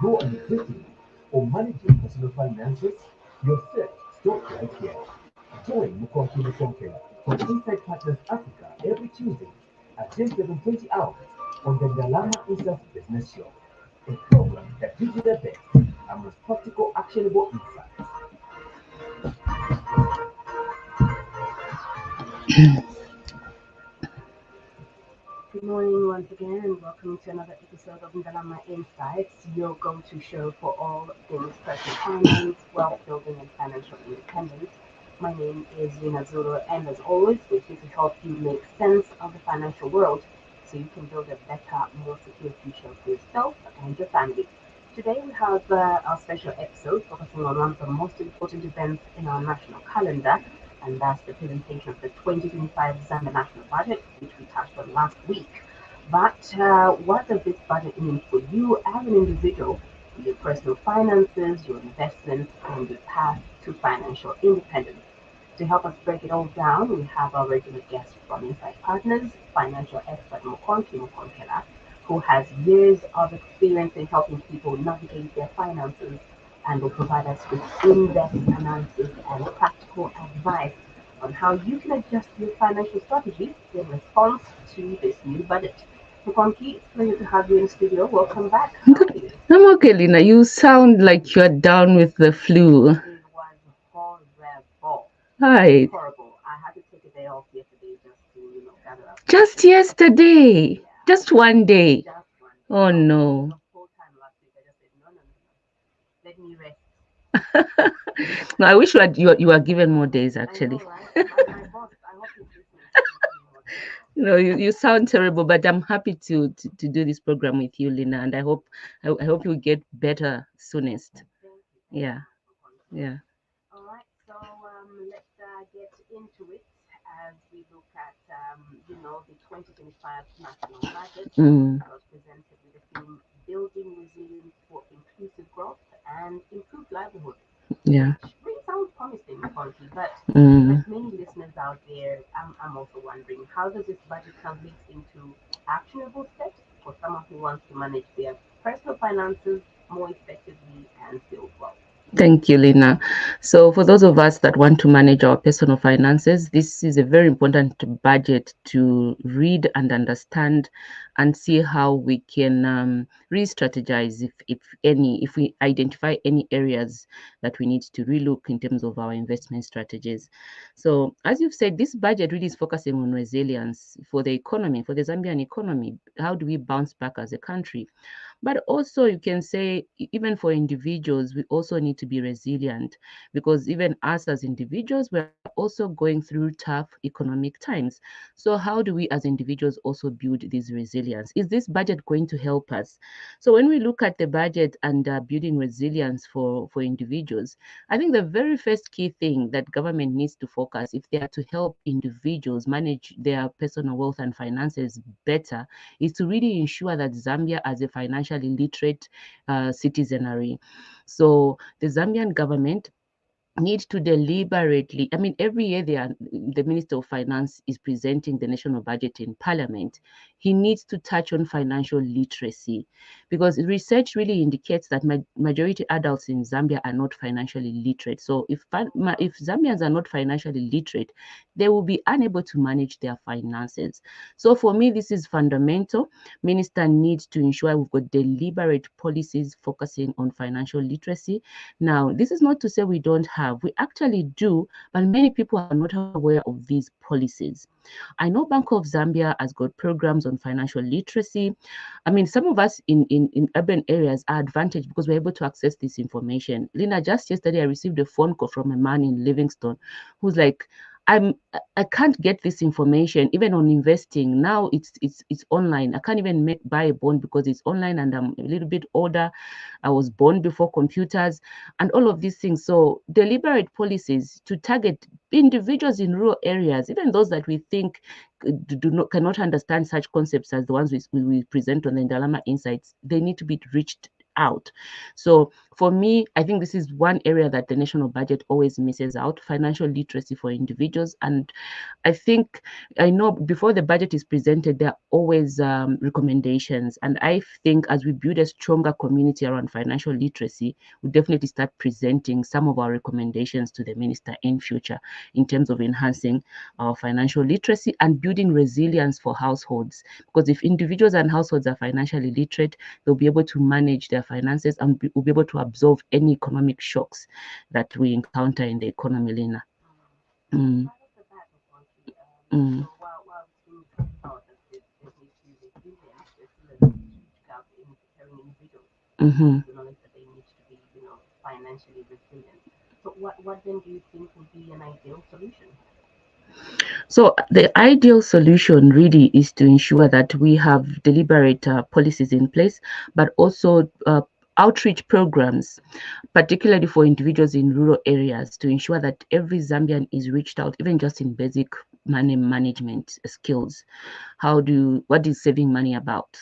grow an existing or manage your personal finances, your search stops right here. Join Mukonki Mukonkela from Inside Partners Africa every Tuesday at 10:20 hours on the Dalama Insights Business Show, a program that gives you the best and most practical, actionable insights. Good morning once again, and welcome to another episode of Ndalama Insights, your go-to show for all things personal finance, wealth building, and financial independence. My name is Zina Zulu, and as always, we're here to help you make sense of the financial world so you can build a better, more secure future for yourself and your family. Today, we have our special episode focusing on one of the most important events in our national calendar, and that's the presentation of the 2025 Zambia National Budget, which we touched on last week. But what does this budget mean for you as an individual, your personal finances, your investments, and your path to financial independence? To help us break it all down, we have our regular guest from Inside Partners, financial expert Mokonki Mokonkela, who has years of experience in helping people navigate their finances and will provide us with in-depth analysis and practical advice on how you can adjust your financial strategy in response to this new budget. Mokonki, it's a pleasure to have you in the studio. Welcome back. How are you? I'm okay, Lina. You sound like you're down with the flu. It was horrible. Hi. Horrible. I had to take a day off yesterday just to, gather up my Just strength. yesterday. Yeah, Just one day. just one day. Oh I was feeling no. the whole time last week. I just said, no, no, no, no. Let me rest. No, I wish you are given more days I know, actually. right? My boss, I hope he's listening. He can give me more days off. You sound terrible, but I'm happy to do this program with you, Lina, and I hope you get better soonest. Thank you Yeah, so much, Mokonki. yeah. All right, so let's get into it as we look at, the 2025 national budget, Mm, which was presented with the theme Building Resilience for Inclusive Growth and Improved Livelihood, yeah. which really sounds promising, Mokonki, but Mm. like many listeners out there, I'm also wondering how does this budget translate into actionable steps for someone who wants to manage their personal finances more effectively and build wealth? Thank you, Lina. So, for those of us that want to manage our personal finances, this is a very important budget to read and understand and see how we can re strategize if we identify any areas that we need to relook in terms of our investment strategies. So, as you've said, this budget really is focusing on resilience for the economy, for the Zambian economy. How do we bounce back as a country? But also, you can say, even for individuals, we also need to be resilient because even us as individuals, we're also going through tough economic times. So, how do we as individuals also build this resilience? Is this budget going to help us? So, when we look at the budget and building resilience for individuals, I think the very first key thing that government needs to focus if they are to help individuals manage their personal wealth and finances better is to really ensure that Zambia as a financially literate citizenry. So the Zambian government need to deliberately, I mean, every year the Minister of Finance is presenting the national budget in Parliament. He needs to touch on financial literacy because research really indicates that majority adults in Zambia are not financially literate. So if Zambians are not financially literate, they will be unable to manage their finances. So for me, this is fundamental. Minister needs to ensure we've got deliberate policies focusing on financial literacy. Now, this is not to say we don't have, we actually do, but many people are not aware of these policies. I know Bank of Zambia has got programs on financial literacy. I mean, some of us in urban areas are advantaged because we're able to access this information. Lina, just yesterday I received a phone call from a man in Livingston who's like, I can't get this information even on investing. Now it's online. I can't even buy a bond because it's online and I'm a little bit older. I was born before computers and all of these things. So deliberate policies to target individuals in rural areas, even those that we think cannot understand such concepts as the ones we present on the Ndalama Insights, they need to be reached out. So for me, I think this is one area that the national budget always misses out: financial literacy for individuals. And I know before the budget is presented, there are always recommendations. And I think as we build a stronger community around financial literacy, we definitely start presenting some of our recommendations to the minister in future in terms of enhancing our financial literacy and building resilience for households. Because if individuals and households are financially literate, they'll be able to manage their finances and will be able to absorb any economic shocks that we encounter in the economy, Lena. Mm. Mm. So while things out that there's need to be resilience, there's still a huge gap in preparing individuals Mm-hmm. the knowledge that they need to be, financially resilient. So what then do you think would be an ideal solution? So the ideal solution really is to ensure that we have deliberate policies in place, but also outreach programs, particularly for individuals in rural areas, to ensure that every Zambian is reached out, even just in basic money management skills. What is saving money about?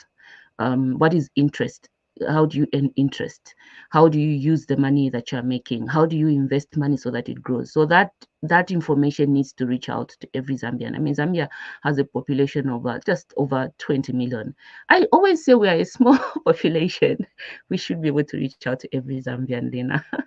What is interest? How do you earn interest? How do you use the money that you're making? How do you invest money so that it grows? So that information needs to reach out to every Zambian. I mean, Zambia has a population of just over 20 million. I always say we are a small population. We should be able to reach out to every Zambian, Lena. Okay,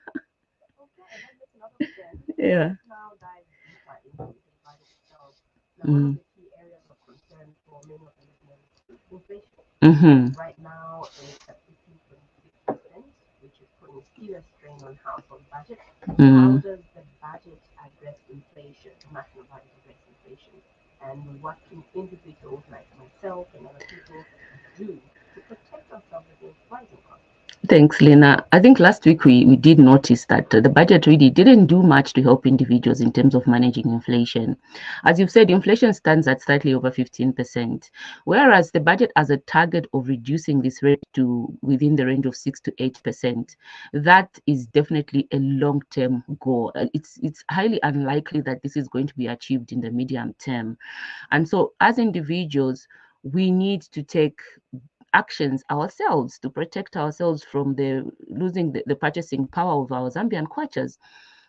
that makes a lot of sense. Yeah. Let's now dive deeper into the budget itself. Now, one of Mm. the key areas of concern for many of the listeners is inflation. Mm-hmm. Right now, it's at 15.6%, which is putting serious strain on household budgets. How Mm. does the budget address inflation, the national budget address inflation? And what can individuals like myself and other people do to protect ourselves against rising costs? Thanks, Lena. I think last week we did notice that the budget really didn't do much to help individuals in terms of managing inflation. As you've said, inflation stands at slightly over 15%, whereas the budget has a target of reducing this rate to within the range of 6 to 8%. That is definitely a long-term goal. It's highly unlikely that this is going to be achieved in the medium term. And so as individuals, we need to take actions ourselves to protect ourselves from losing the purchasing power of our Zambian kwachas.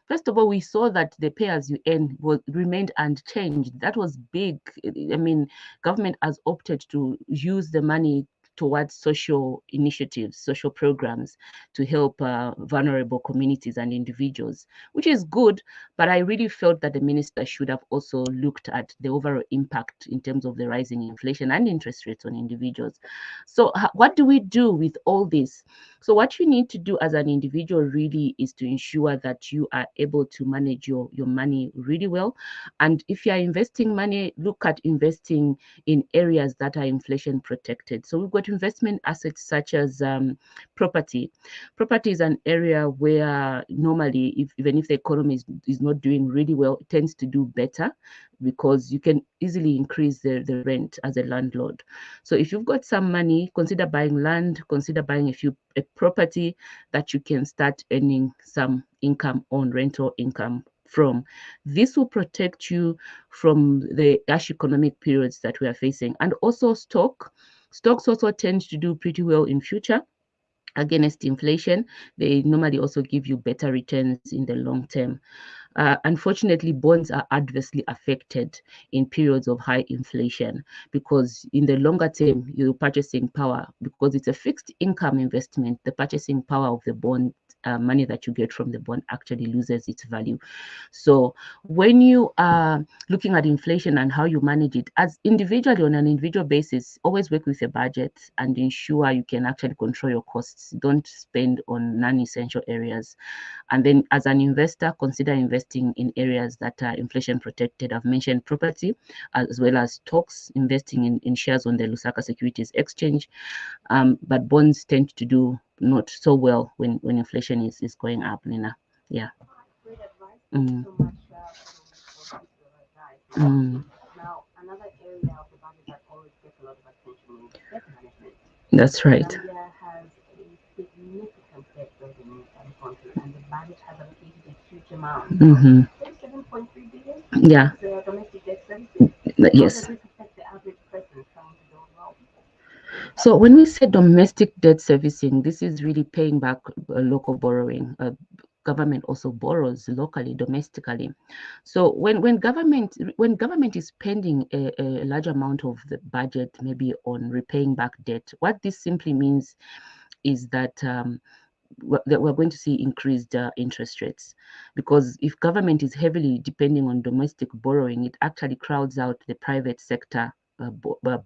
First of all, we saw that the pay as you earn remained unchanged. That was big. I mean, government has opted to use the money towards social initiatives, social programs to help vulnerable communities and individuals, which is good. But I really felt that the minister should have also looked at the overall impact in terms of the rising inflation and interest rates on individuals. So, what do we do with all this? So, what you need to do as an individual really is to ensure that you are able to manage your money really well. And if you are investing money, look at investing in areas that are inflation protected. So we've got investment assets such as property. Property is an area where normally, even if the economy is not doing really well, it tends to do better because you can easily increase the rent as a landlord. So if you've got some money, consider buying land, consider buying a property that you can start earning some income on, rental income from. This will protect you from the harsh economic periods that we are facing. And also stocks also tend to do pretty well in future against inflation. They normally also give you better returns in the long term. Unfortunately, bonds are adversely affected in periods of high inflation because in the longer term, your purchasing power, because it's a fixed income investment, the purchasing power of the bond, money that you get from the bond actually loses its value. So when you are looking at inflation and how you manage it, as individually on an individual basis, always work with a budget and ensure you can actually control your costs. Don't spend on non-essential areas. And then as an investor, consider investing in areas that are inflation protected. I've mentioned property as well as stocks, investing in shares on the Lusaka Securities Exchange. But bonds tend to do not so well when inflation is going up, Nina. Yeah. Great advice. Thank you so much for your advice. Mm. Now, another area of the budget that always gets a lot of attention is debt management. That's right. Zambia has a significant debt burden in the country, and the budget has allocated a huge amount, Mm-hmm. 37.3 billion Yeah. towards domestic debt services. How does Yes. this affect the average person trying to build wealth? So when we say domestic debt servicing, this is really paying back local borrowing. Government also borrows locally, domestically. So when government is spending a large amount of the budget, maybe on repaying back debt, what this simply means is that we're going to see increased interest rates, because if government is heavily depending on domestic borrowing, it actually crowds out the private sector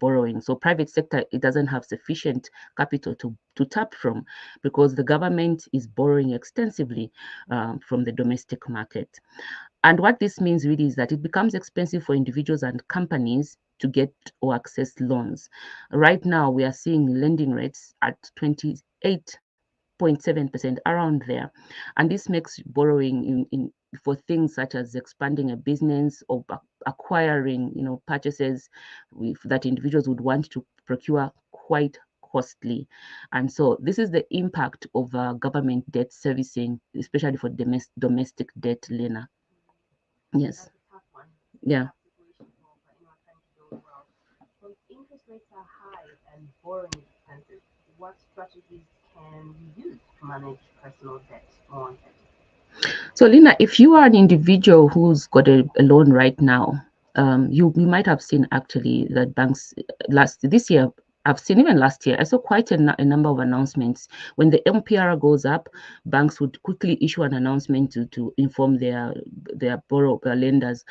borrowing. So private sector, it doesn't have sufficient capital to tap from, because the government is borrowing extensively from the domestic market. And what this means really is that it becomes expensive for individuals and companies to get or access loans. Right now, we are seeing lending rates at 28.7%, around there. And this makes borrowing for things such as expanding a business or acquiring, purchases that individuals would want to procure, quite costly. And so this is the impact of government debt servicing, especially for domestic debt, Lena. Yes. That's a tough one. Yeah. Tough situation for anyone trying to do well. So if interest rates are high and borrowing is expensive, what strategies can we use to manage personal debt more effectively? So, Lina, if you are an individual who's got a loan right now, you might have seen actually that banks this year. I've seen even last year. I saw quite a number of announcements. When the MPR goes up, banks would quickly issue an announcement to inform their lenders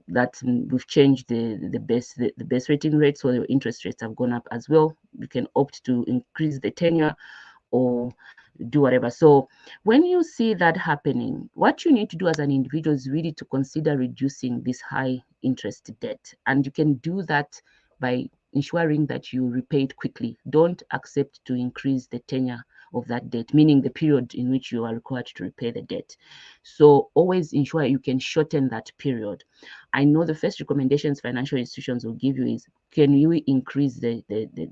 that we've changed the base rating rate, so the interest rates have gone up as well. You can opt to increase the tenure or do whatever. So when you see that happening, what you need to do as an individual is really to consider reducing this high interest debt. And you can do that by ensuring that you repay it quickly. Don't accept to increase the tenure of that debt, meaning the period in which you are required to repay the debt. So always ensure you can shorten that period. I know the first recommendations financial institutions will give you is, can you increase the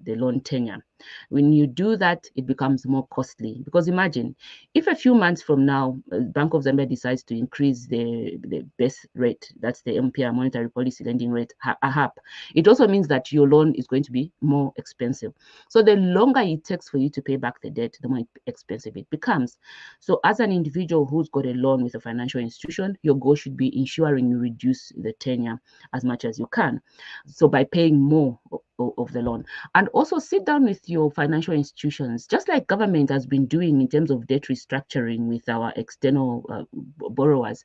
loan tenure? When you do that, it becomes more costly, because imagine if a few months from now, Bank of Zambia decides to increase the base rate, that's the MPR, monetary policy lending rate, a half. It also means that your loan is going to be more expensive. So the longer it takes for you to pay back the debt, the more expensive it becomes. So as an individual who's got a loan with a financial institution, your goal should be ensuring you reduce the tenure as much as you can. So by paying more of the loan, and also sit down with your financial institutions, just like government has been doing in terms of debt restructuring with our external borrowers,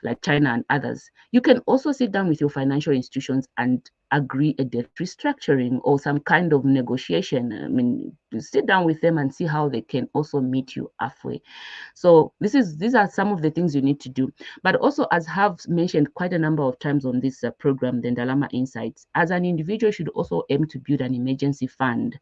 like China and others. You can also sit down with your financial institutions and agree a debt restructuring or some kind of negotiation. I mean, sit down with them and see how they can also meet you halfway. So these are some of the things you need to do. But also, as have mentioned quite a number of times on this program, the Ndalama Insights, as an individual should also aim to build an emergency fund.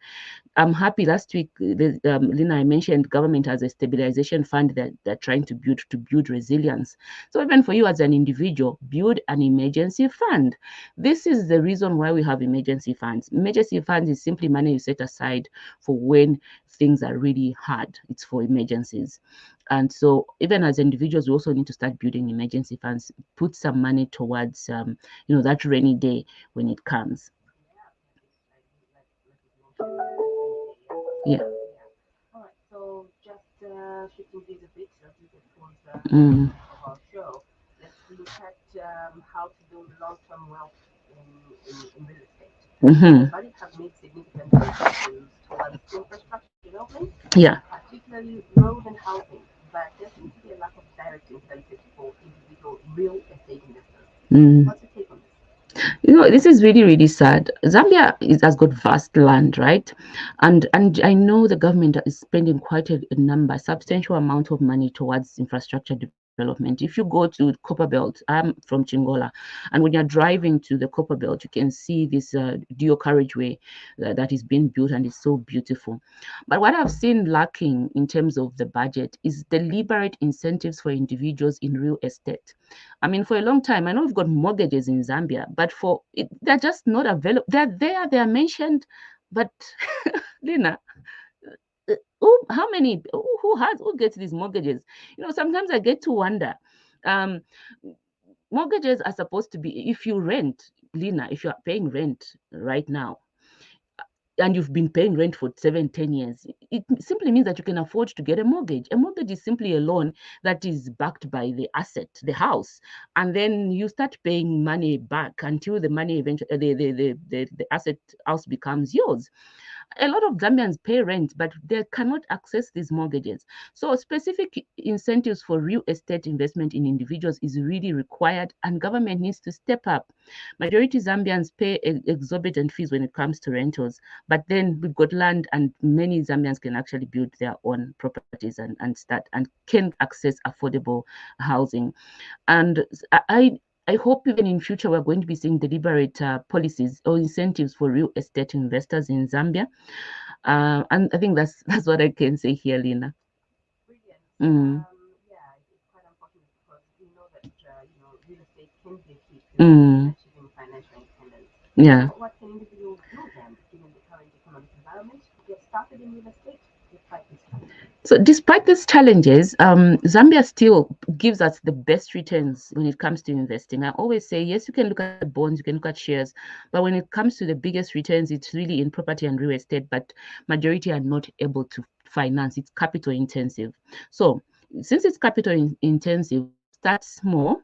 I'm happy last week, Lina, I mentioned government has a stabilization fund that they're trying to build resilience. So even for you as an individual, build an emergency fund. This is the reason why we have emergency funds. Emergency funds is simply money you set aside for when things are really hard. It's for emergencies. And so even as individuals, we also need to start building emergency funds, put some money towards, that rainy day when it comes. Yeah. All right. So just shifting gears a bit as we get towards the Mm. end of our show, let's look at how to build long-term wealth in real estate. Mm-hmm. The budget has made significant contributions towards infrastructure development, Yeah. particularly road and housing, but there seems to be a lack of direct incentives for individual real estate investors. Mm. What's your take on this? This is really, really sad. Zambia has got vast land, right? And I know the government is spending quite a substantial amount of money towards infrastructure development. If you go to Copperbelt, I'm from Chingola, and when you're driving to the Copperbelt, you can see this dual carriageway that is being built, and it's so beautiful. But what I've seen lacking in terms of the budget is deliberate incentives for individuals in real estate. I mean, for a long time, I know we've got mortgages in Zambia, but they're just not available. They're there, they're mentioned, but Lina, how many, who gets these mortgages? Sometimes I get to wonder. Um, Mortgages are supposed to be, if you rent, Lina, if you are paying rent right now, and you've been paying rent for 7-10 years, it simply means that you can afford to get a mortgage. A mortgage is simply a loan that is backed by the asset, the house, and then you start paying money back until the money eventually the asset house becomes yours. A lot of Zambians pay rent, but they cannot access these mortgages. So specific incentives for real estate investment in individuals is really required, and government needs to step up. Majority Zambians pay exorbitant fees when it comes to rentals, but then we've got land, and many Zambians can actually build their own properties and start and can access affordable housing. And I hope even in future we're going to be seeing deliberate policies or incentives for real estate investors in Zambia. And I think that's what I can say here, Lina. Brilliant. Mm, Yeah, it's quite unfortunate because we know that real estate can be a key to mm, achieving financial independence. yeah. What can individuals do then, given the current economic environment, to get started in real estate despite these challenges? So, despite these challenges, Zambia still gives us the best returns when it comes to investing. I always say, yes, you can look at bonds, you can look at shares, but when it comes to the biggest returns, it's really in property and real estate. But majority are not able to finance; it's capital intensive. So, since it's capital intensive, start small.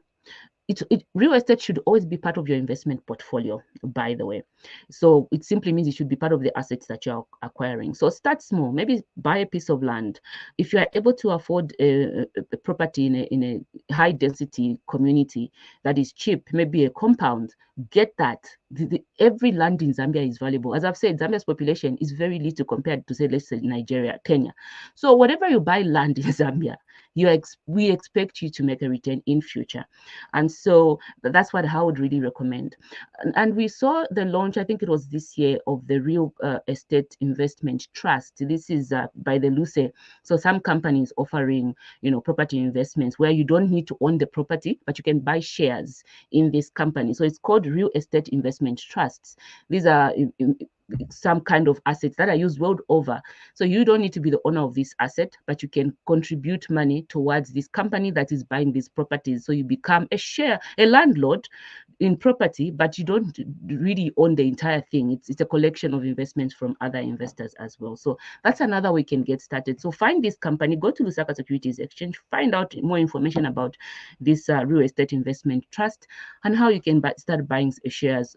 Real estate should always be part of your investment portfolio, by the way. So it simply means it should be part of the assets that you're acquiring. So start small, maybe buy a piece of land. If you are able to afford a property in a high density community that is cheap, maybe a compound, get that. Every land in Zambia is valuable. As I've said, Zambia's population is very little compared to, say, let's say Nigeria, Kenya. So whatever you buy land in Zambia, we expect you to make a return in future. And so that's what I would really recommend. And we saw the launch, I think it was this year, of the Real Estate Investment Trust. This is by the LUCE. So some companies offering, property investments where you don't need to own the property, but you can buy shares in this company. So it's called Real Estate Investment Trusts. These are some kind of assets that are used world over. So you don't need to be the owner of this asset, but you can contribute money towards this company that is buying these properties. So you become a landlord in property, but you don't really own the entire thing. It's a collection of investments from other investors as well. So that's another way you can get started. So find this company, go to Lusaka Securities Exchange, find out more information about this real estate investment trust and how you can start buying shares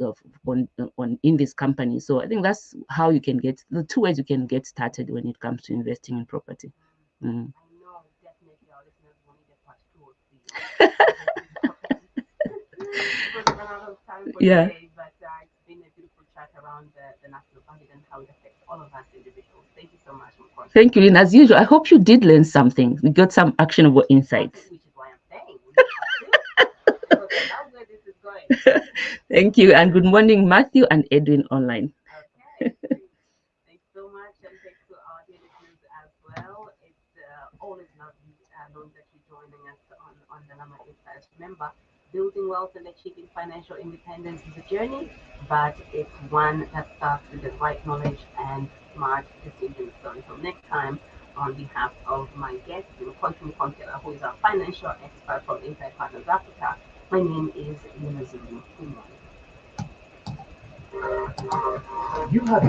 in this company. So I think that's how you can get the two ways you can get started when it comes to investing in property. I know definitely our listeners will need a part 2 or 3 because we're out of time for Yeah. today. But it's been a beautiful chat around the national budget and how it affects all of us individuals. Thank you so much, Mukon. Thank you, Lynn. As usual, I hope you did learn something. We got some actionable insights. Which is why I'm saying we need part 2 because I love where this is going. Thank you, and good morning, Matthew and Edwin online. Okay, great. Thanks so much, and thanks to our dear listeners as well. It's always lovely knowing that you're joining us on the Lama Insights. Remember, building wealth and achieving financial independence is a journey, but it's one that starts with the right knowledge and smart decisions. So until next time, on behalf of my guest, Quantum Contela, who is our financial expert from Insight Partners Africa, my name is Lina Zulu. Good morning. You have